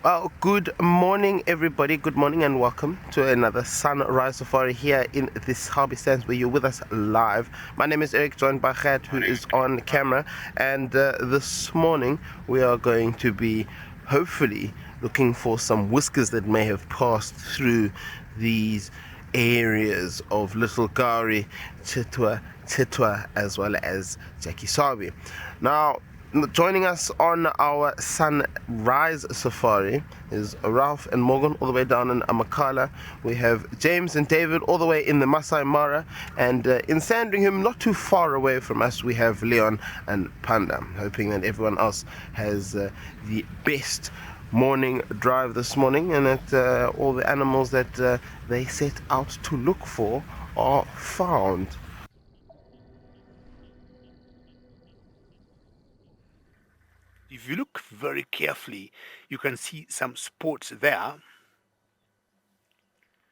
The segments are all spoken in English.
Well, good morning, everybody. Good morning, and welcome to another sunrise safari here in the Sabi Sand, where you're with us live. My name is Eric, joined by Khat, who is on camera, and this morning we are going to be hopefully looking for some whiskers that may have passed through these areas of Little Gowrie, Titwa, as well as Jackie Sabi. Now, joining us on our sunrise safari is Ralph and Morgan all the way down in Amakhala. We have James and David all the way in the Masai Mara, and in Sandringham, not too far away from us, we have Leon and Panda. Hoping that everyone else has the best morning drive this morning, and that all the animals that they set out to look for are found. If you look very carefully, you can see some spots there.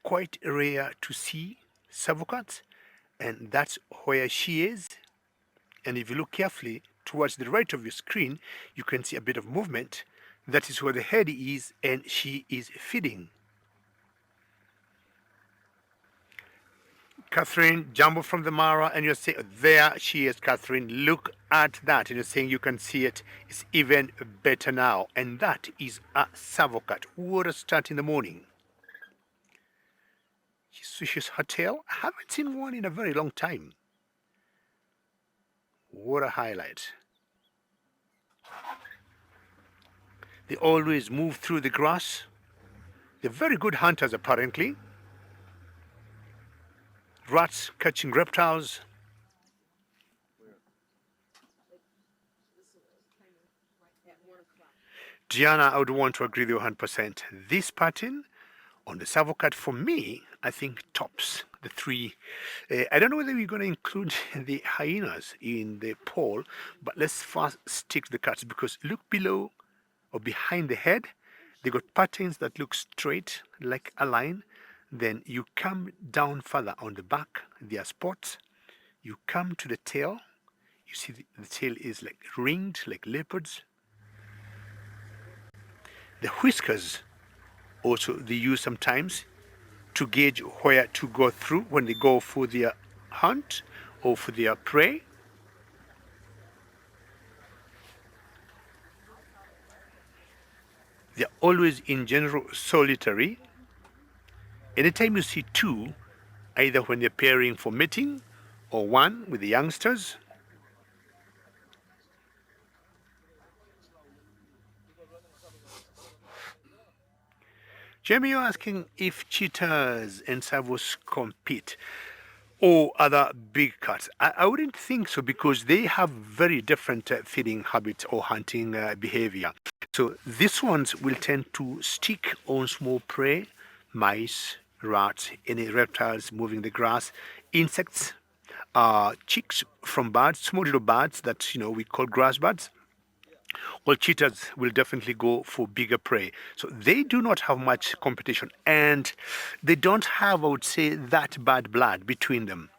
Quite rare to see savocats, and that's where she is. And if you look carefully towards the right of your screen, you can see a bit of movement. That is where the head is, and she is feeding. Catherine, jump from the Mara, and you're saying, there she is, Catherine. Look at that. And you're saying you can see it. It's even better now. And that is a savocat. What a start in the morning. She swishes her tail. I haven't seen one in a very long time. What a highlight. They always move through the grass. They're very good hunters, apparently. Rats catching reptiles. Gianna, I would want to agree with you 100%. This pattern on the savocat, for me, I think tops the three. I don't know whether we're going to include the hyenas in the poll, but let's first stick to the cats, because look below or behind the head. They got patterns that look straight like a line. Then you come down further on the back, there are spots. You come to the tail. You see the tail is like ringed like leopards. The whiskers also they use sometimes to gauge where to go through when they go for their hunt or for their prey. They're always in general solitary. Anytime you see two, either when they're pairing for mating or one with the youngsters. Jamie, you're asking if cheetahs and savos compete or other big cats. I wouldn't think so, because they have very different feeding habits or hunting behavior. So these ones will tend to stick on small prey, mice, rats, any reptiles moving the grass, insects, chicks from birds, small little birds that we call grass birds. Well, cheetahs will definitely go for bigger prey. So they do not have much competition, and they don't have, I would say, that bad blood between them.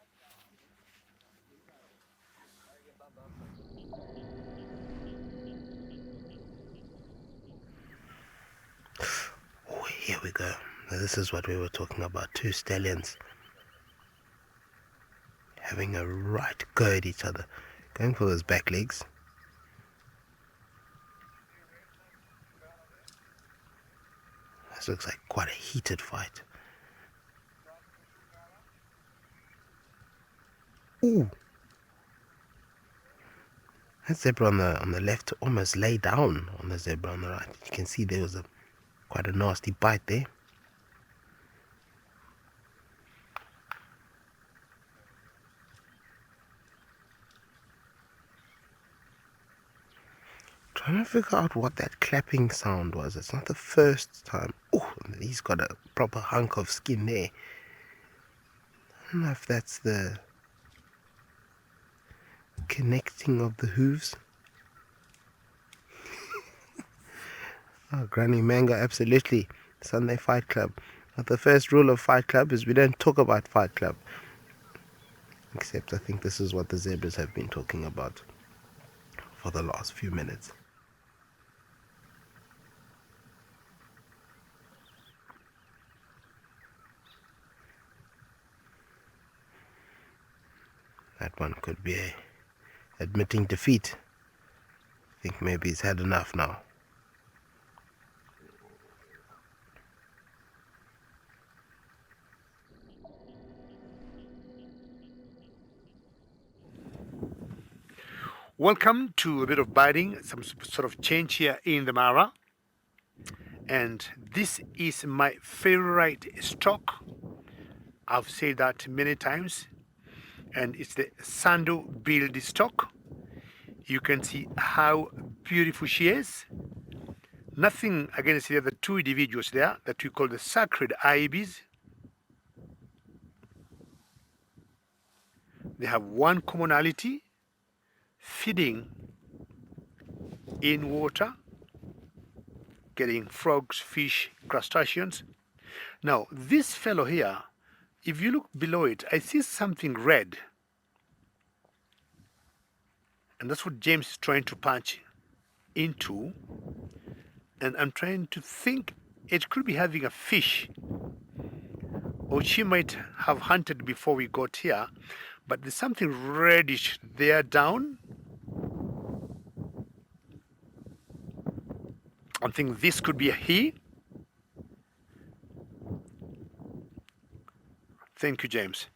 Oh, here we go. Now, this is what we were talking about. Two stallions having a right go at each other. Going for those back legs. This looks like quite a heated fight. Ooh. That zebra on the left almost lay down on the zebra on the right. You can see there was quite a nasty bite there. Trying to figure out what that clapping sound was. It's not the first time. Oh, he's got a proper hunk of skin there. I don't know if that's the connecting of the hooves. Oh, Granny Mango, absolutely. Sunday Fight Club. But the first rule of Fight Club is we don't talk about Fight Club. Except I think this is what the zebras have been talking about for the last few minutes. That one could be admitting defeat. I think maybe he's had enough now. Welcome to a bit of biting, some sort of change here in the Mara. And this is my favorite stock. I've said that many times. And it's the sandal-billed stock. You can see how beautiful she is. Nothing against the other two individuals there that we call the sacred ibis. They have one commonality: feeding in water, getting frogs, fish, crustaceans. Now, this fellow here, if you look below it, I see something red. And that's what James is trying to punch into. And I'm trying to think it could be having a fish. Or she might have hunted before we got here. But there's something reddish there down. I think this could be a he. Thank you, James.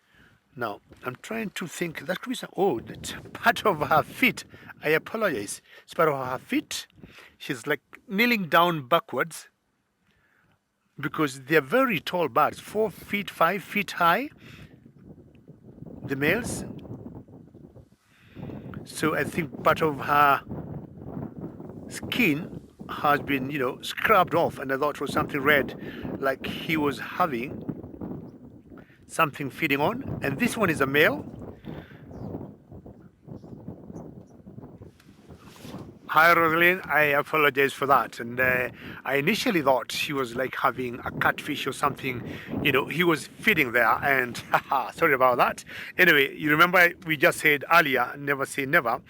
Now, I'm trying to think, that could be some, oh, that's part of her feet. I apologize. It's part of her feet. She's like kneeling down backwards because they're very tall birds, 4 feet, 5 feet high, the males. So I think part of her skin has been, scrubbed off, and I thought it was something red, like he was having something feeding on. And this one is a male. Hi, Rosalind. I apologize for that. And I initially thought she was like having a catfish or something. He was feeding there, and sorry about that. Anyway, you remember we just said earlier, never say never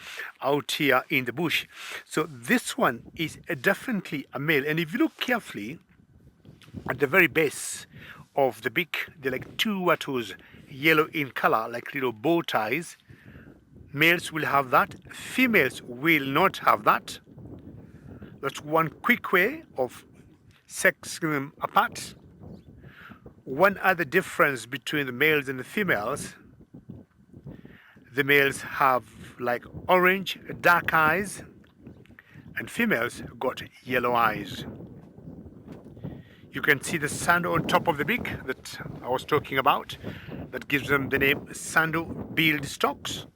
out here in the bush. So this one is definitely a male. And if you look carefully at the very base of the beak, they're like two wattos, yellow in color, like little bow ties. Males will have that, females will not have that. That's one quick way of sexing them apart. One other difference between the males and the females: the males have like orange, dark eyes, and females got yellow eyes. You can see the sandal on top of the beak that I was talking about. That gives them the name sandal-billed stocks.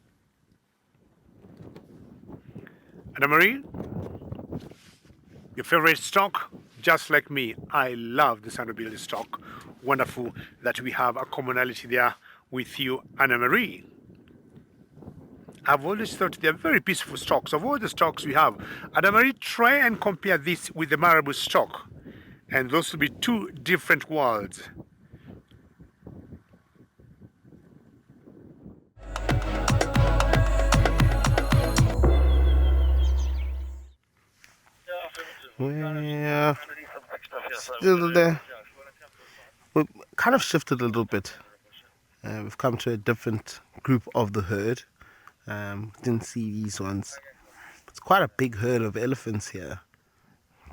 Anna Marie, your favorite stock? Just like me, I love the sandal-billed stock. Wonderful that we have a commonality there with you, Anna Marie. I've always thought they're very peaceful stocks. Of all the stocks we have, Anna Marie, try and compare this with the marabou stock. And those will be two different worlds. We're still there. We've kind of shifted a little bit. We've come to a different group of the herd. Didn't see these ones. It's quite a big herd of elephants here.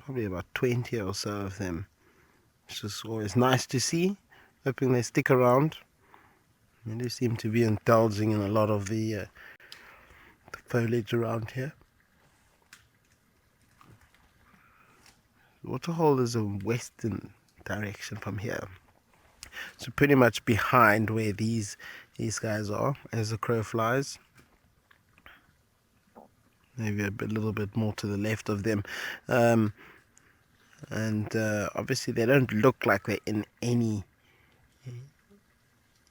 Probably about 20 or so of them. It's just always nice to see. Hoping they stick around. They do seem to be indulging in a lot of the foliage around here. The waterhole is a western direction from here. So pretty much behind where these guys are as the crow flies. Maybe a little bit more to the left of them. And obviously they don't look like they're in any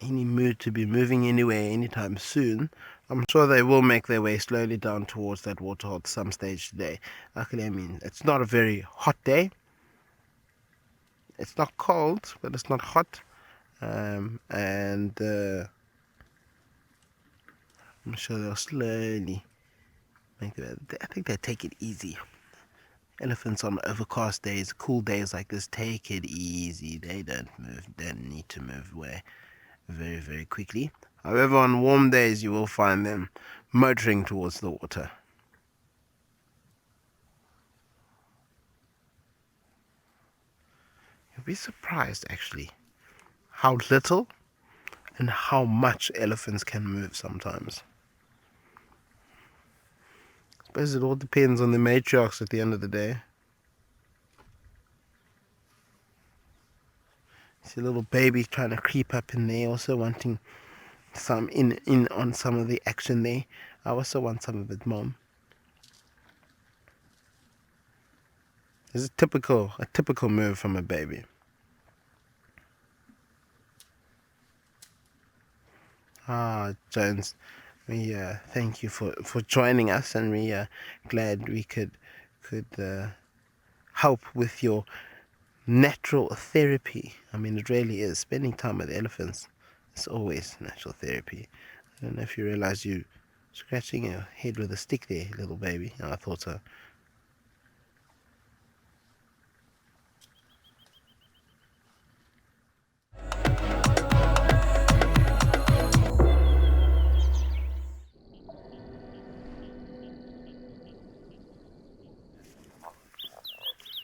mood to be moving anywhere anytime soon. I'm sure they will make their way slowly down towards that waterhole at some stage today. Luckily, I mean, it's not a very hot day. It's not cold, but it's not hot. I'm sure they'll slowly make their way. I think they take it easy. Elephants on overcast days, cool days like this, take it easy. They don't need to move away very, very quickly. However, on warm days you will find them motoring towards the water. You'll be surprised actually how little and how much elephants can move sometimes. I suppose it all depends on the matriarchs at the end of the day. See a little baby trying to creep up in there, also wanting some in on some of the action there. I also want some of it, Mom. This is a typical move from a baby. Jones, we thank you for joining us, and we glad we could help with your natural therapy. I mean, it really is. Spending time with elephants is always natural therapy. I don't know if you realize you scratching your head with a stick there, little baby. I thought so.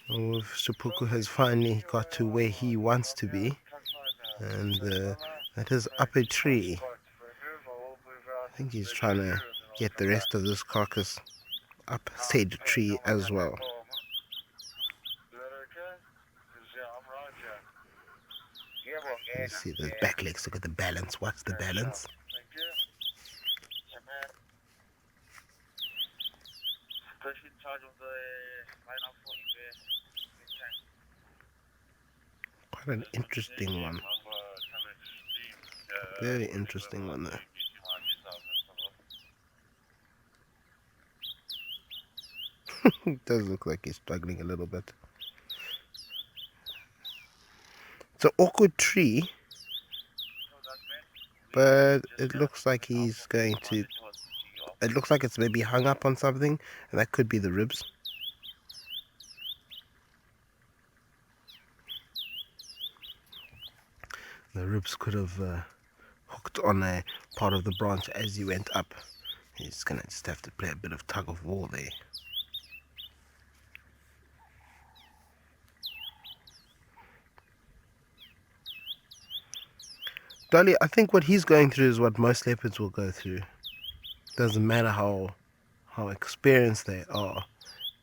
Oh, Shipuku has finally got to where he wants to be, and that is up a tree. I think he's trying to get the rest of this carcass up said tree as well. You see the back legs, look at the balance. What's the balance? Quite an interesting one. Very interesting one there. It does look like he's struggling a little bit. It's an awkward tree, but it looks like he's going to... It looks like it's maybe hung up on something, and that could be the ribs. The ribs could have hooked on a part of the branch as he went up. He's going to just have to play a bit of tug of war there. Dolly, I think what he's going through is what most leopards will go through. Doesn't matter how experienced they are.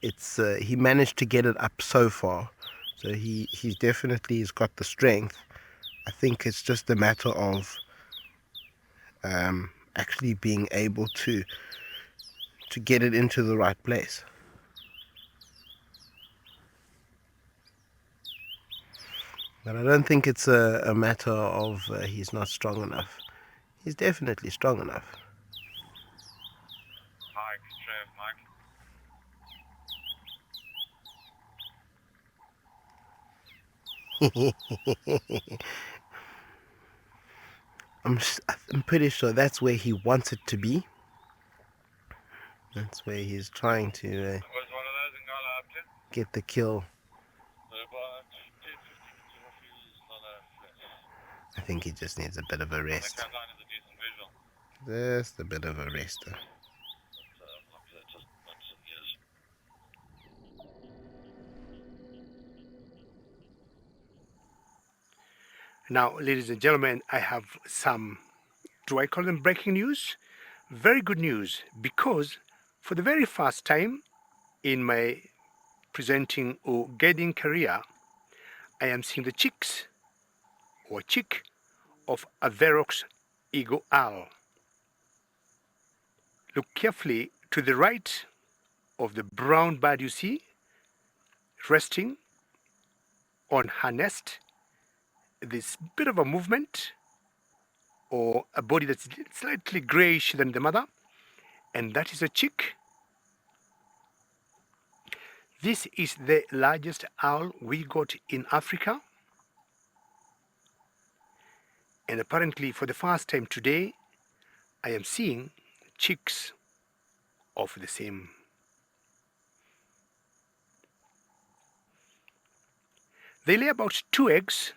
It's he managed to get it up so far, so he's definitely has got the strength. I think it's just a matter of actually being able to get it into the right place. But I don't think it's a matter of he's not strong enough. He's definitely strong enough. I'm pretty sure that's where he wants it to be. That's where he's trying to get the kill. I think he just needs a bit of a rest. Just a bit of a rest. Now, ladies and gentlemen, I have some, do I call them breaking news? Very good news, because for the very first time in my presenting or guiding career, I am seeing the chicks or chick of Averox eagle owl. Look carefully to the right of the brown bird you see, resting on her nest. This bit of a movement or a body that's slightly grayish than the mother, and that is a chick. This is the largest owl we got in Africa, and apparently for the first time today I am seeing chicks of the same. They lay about 2 eggs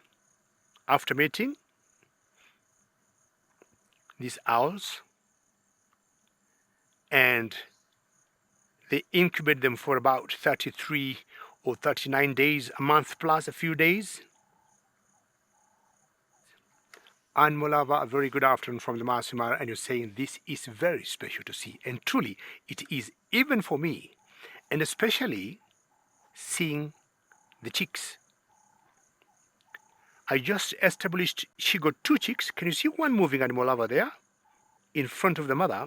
after mating. these owls, and they incubate them for about 33 or 39 days, a month plus a few days. And Molava, a very good afternoon from the Masai Mara, and you're saying this is very special to see, and truly it is, even for me, and especially seeing the chicks. I just established she got 2 chicks. Can you see one moving animal over there in front of the mother?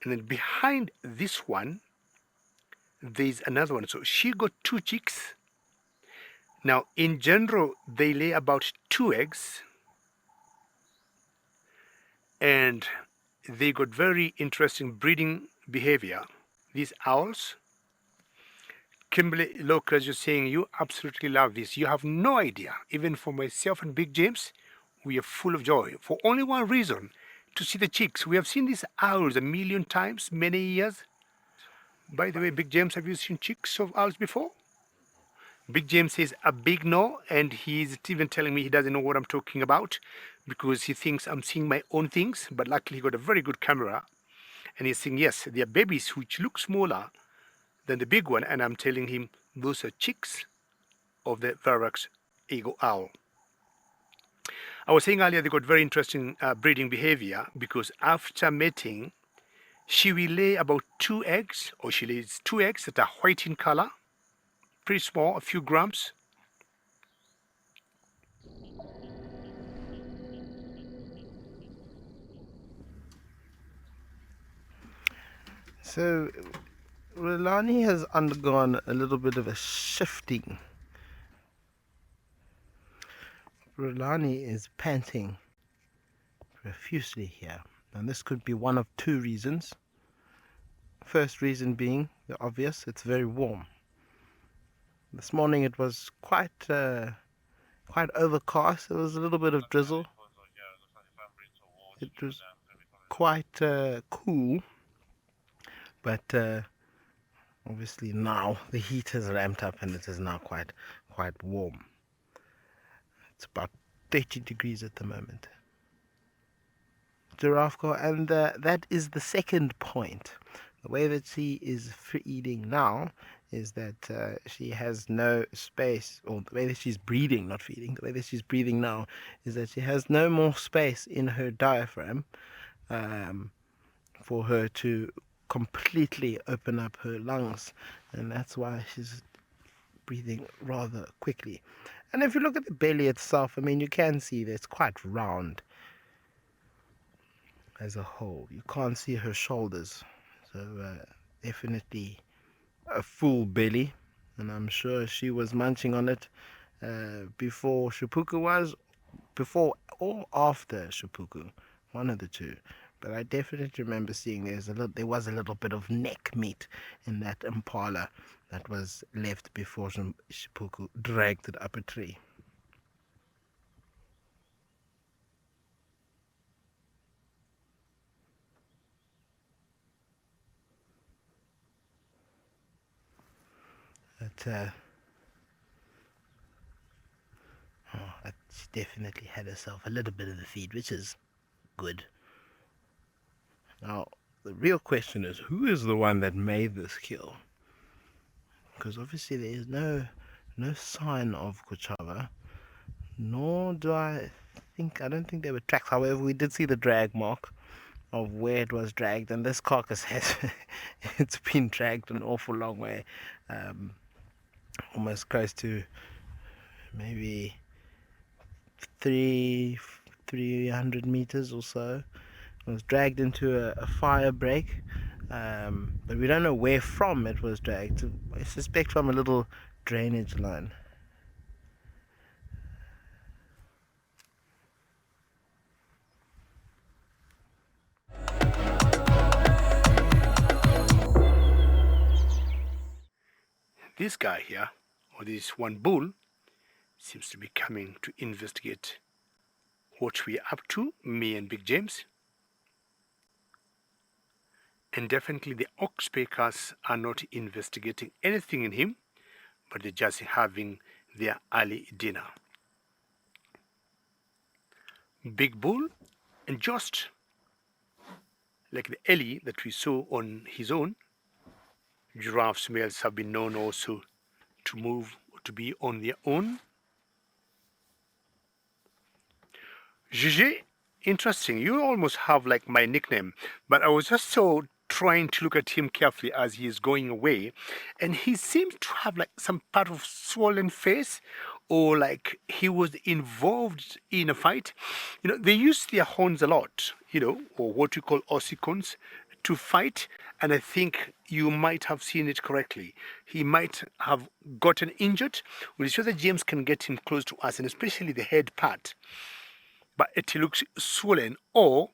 And then behind this one, there's another one. So she got 2 chicks. Now, in general, they lay about 2 eggs. And they got very interesting breeding behavior. These owls. Kimberly Locas, you're saying you absolutely love this. You have no idea. Even for myself and Big James, we are full of joy. For only one reason, to see the chicks. We have seen these owls a million times, many years. By the way, Big James, have you seen chicks of owls before? Big James says a big no, and he's even telling me he doesn't know what I'm talking about because he thinks I'm seeing my own things, but luckily he got a very good camera. And he's saying, yes, they are babies which look smaller than the big one, and I'm telling him those are chicks of the Varax eagle owl. I was saying earlier they got very interesting breeding behavior because after mating, she will lay about 2 eggs, or she lays 2 eggs that are white in color, pretty small, a few grams. So, Rulani has undergone a little bit of a shifting. Rulani is panting profusely here, and this could be one of 2 reasons. First reason being the obvious, it's very warm. This morning it was quite overcast. There was a little bit of drizzle. It was quite cool, but obviously now the heat has ramped up and it is now quite warm. It's about 30 degrees at the moment. Giraffe, and that is the second point. The way that she is feeding now is that she has no space, or the way that she's breathing, not feeding, the way that she's breathing now is that she has no more space in her diaphragm for her to completely open up her lungs, and that's why she's breathing rather quickly. And if you look at the belly itself, I mean, you can see that it's quite round as a whole. You can't see her shoulders, so definitely a full belly, and I'm sure she was munching on it before Shupuku was, before or after Shupuku, one of the 2. But I definitely remember seeing there was a little bit of neck meat in that impala that was left before Shupuku dragged it up a tree. But she definitely had herself a little bit of the feed, which is good. Now, the real question is, who is the one that made this kill? Because obviously there is no sign of Kuchava, nor I don't think there were tracks. However, we did see the drag mark of where it was dragged, and this carcass has it's been dragged an awful long way, almost close to maybe 300 meters or so. It was dragged into a fire break, but we don't know where from it was dragged. I suspect from a little drainage line. This guy here, or this one bull, seems to be coming to investigate what we're up to, me and Big James. And definitely the ox pickers are not investigating anything in him, but they're just having their early dinner. Big bull And just like the ellie that we saw on his own, giraffes males have been known also to move or to be on their own. Gigi, interesting. You almost have like my nickname, but I was just so trying to look at him carefully as he is going away, and he seems to have like some part of swollen face, or like he was involved in a fight. You know, they use their horns a lot, you know, or what you call ossicons, to fight, and I think you might have seen it correctly. He might have gotten injured. We'll show that James can get him close to us, and especially the head part. But it looks swollen, or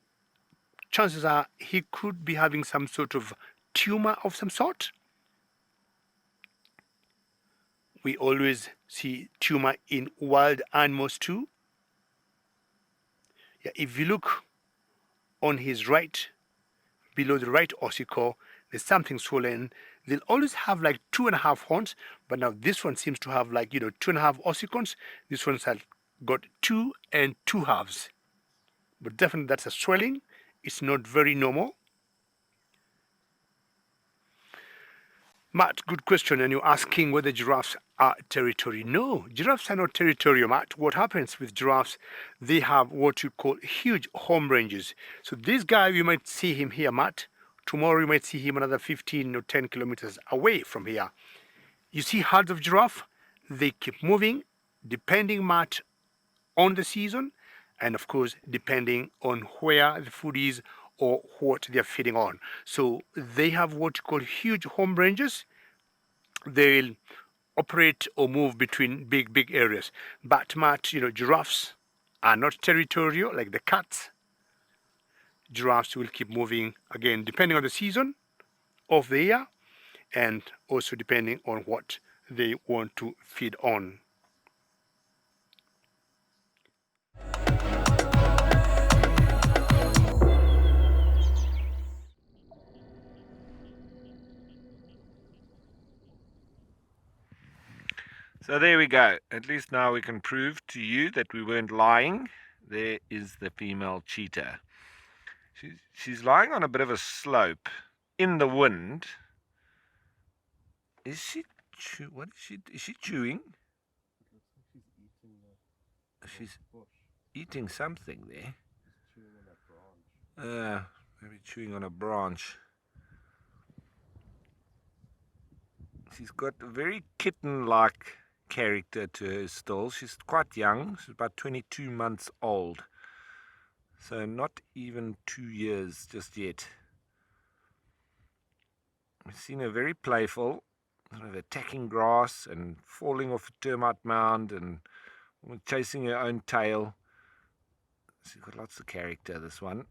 chances are he could be having some sort of tumor of some sort. We always see tumor in wild animals too. Yeah, if you look on his right, below the right ossicle, there's something swollen. They'll always have like 2.5 horns, but now this one seems to have like, 2.5 ossicles. This one's got 2 and 2/2. But definitely that's a swelling. It's not very normal. Matt, good question. And you're asking whether giraffes are territorial. No, giraffes are not territorial, Matt. What happens with giraffes, they have what you call huge home ranges. So this guy, you might see him here, Matt. Tomorrow you might see him another 15 or 10 kilometers away from here. You see herds of giraffe, they keep moving, depending, Matt, on the season, and of course depending on where the food is or what they're feeding on. So they have what you call huge home ranges. They'll operate or move between big areas. But Matt, giraffes are not territorial like the cats. Giraffes will keep moving, again, depending on the season of the year, and also depending on what they want to feed on. So there we go. At least now we can prove to you that we weren't lying. There is the female cheetah. She's lying on a bit of a slope in the wind. Is she chewing? She's eating something there. Maybe chewing on a branch. She's got a very kitten-like character to her still. She's quite young. She's about 22 months old. So not even 2 years just yet. We've seen her very playful, sort of attacking grass and falling off a termite mound and chasing her own tail. She's got lots of character, this one.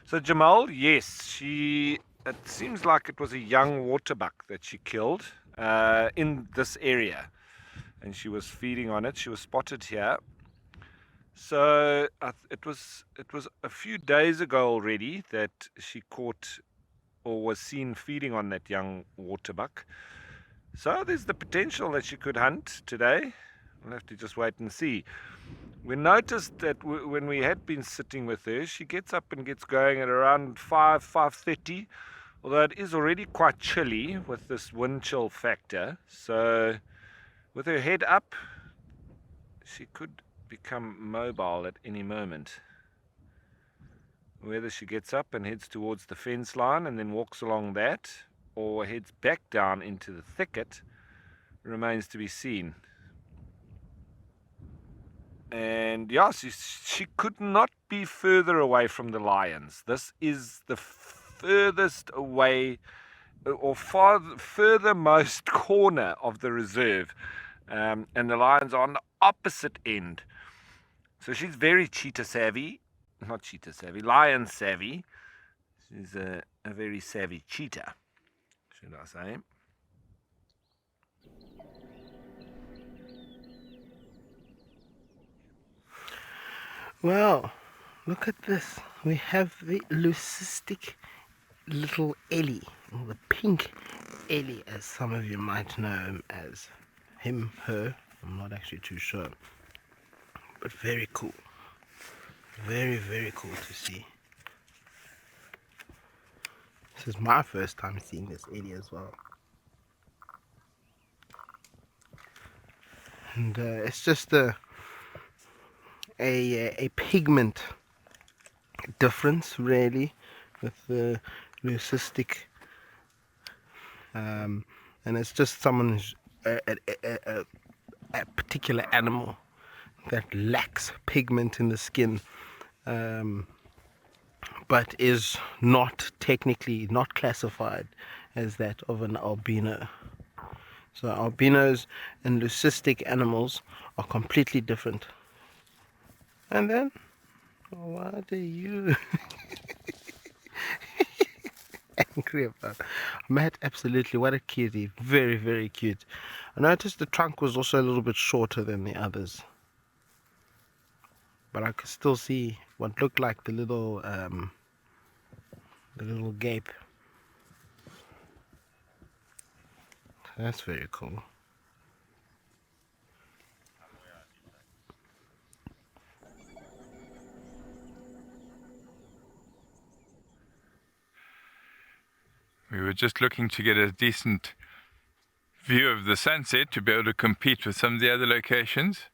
So Jamal, yes, it seems like it was a young waterbuck that she killed in this area, and she was feeding on it. She was spotted here. So it was a few days ago already that she caught or was seen feeding on that young waterbuck. So there's the potential that she could hunt today. We'll have to just wait and see. We noticed that when we had been sitting with her, she gets up and gets going at around 5:30, although it is already quite chilly with this wind chill factor. So with her head up, she could become mobile at any moment. Whether she gets up and heads towards the fence line and then walks along that, or heads back down into the thicket, remains to be seen. And yeah, she could not be further away from the lions. This is the furthest away or furthermost corner of the reserve, and the lions are on the opposite end. So she's very lion savvy. She's a very savvy cheetah, should I say. Well, look at this. We have the leucistic little Ellie, or the pink Ellie, as some of you might know him as him, her, I'm not actually too sure, but very cool. Very, very cool to see. This is my first time seeing this area as well. And it's just a pigment difference, really, with the leucistic. And it's just someone's a particular animal that lacks pigment in the skin, but is not technically not classified as that of an albino. So albinos and leucistic animals are completely different. And then, what are you angry about? Matt, absolutely, what a cutie. Very, very cute. I noticed the trunk was also a little bit shorter than the others, but I could still see what looked like the little gape. That's very cool. We were just looking to get a decent view of the sunset to be able to compete with some of the other locations.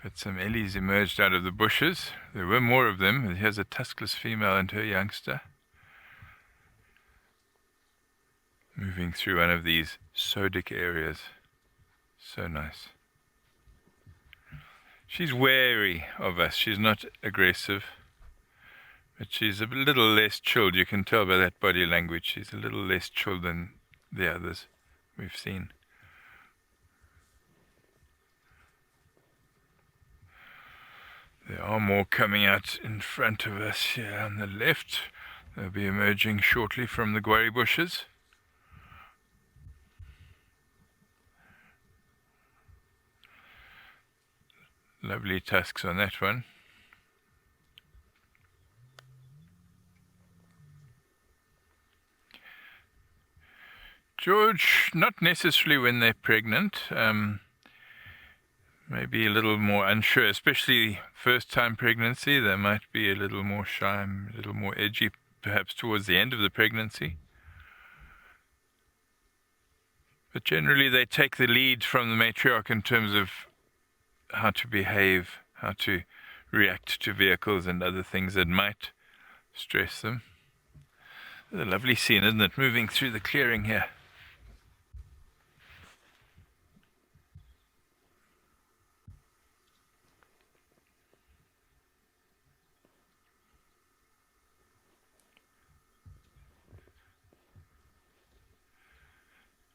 But some ellies emerged out of the bushes. There were more of them. Here's a tuskless female and her youngster, moving through one of these sodic areas. So nice. She's wary of us. She's not aggressive, but she's a little less chilled. You can tell by that body language. She's a little less chilled than the others we've seen. There are more coming out in front of us here on the left. They'll be emerging shortly from the guarri bushes. Lovely tusks on that one. George, not necessarily when they're pregnant. Maybe a little more unsure, especially first-time pregnancy. They might be a little more shy, a little more edgy, perhaps towards the end of the pregnancy. But generally they take the lead from the matriarch in terms of how to behave, how to react to vehicles and other things that might stress them. It's a lovely scene, isn't it, moving through the clearing here.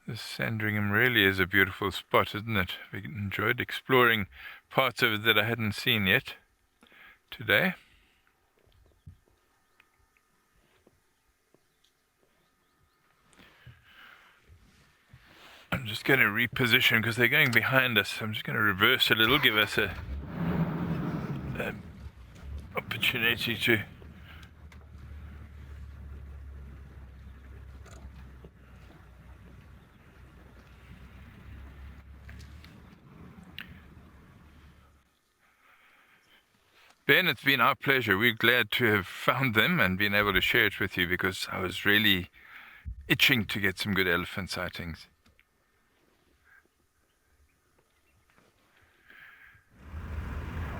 This Sandringham really is a beautiful spot, isn't it? We enjoyed exploring parts of it that I hadn't seen yet today. I'm just going to reposition because they're going behind us. I'm just going to reverse a little, give us a opportunity to Ben, it's been our pleasure. We're glad to have found them and been able to share it with you because I was really itching to get some good elephant sightings.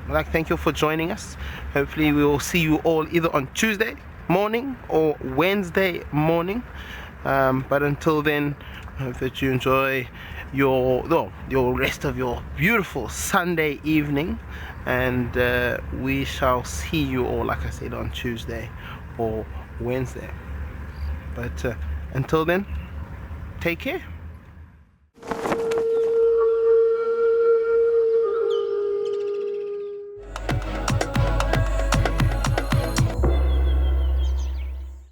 Well, thank you for joining us. Hopefully we will see you all either on Tuesday morning or Wednesday morning. But until then, I hope that you enjoy your rest of your beautiful Sunday evening, and we shall see you all, like I said, on Tuesday or Wednesday. But until then, take care.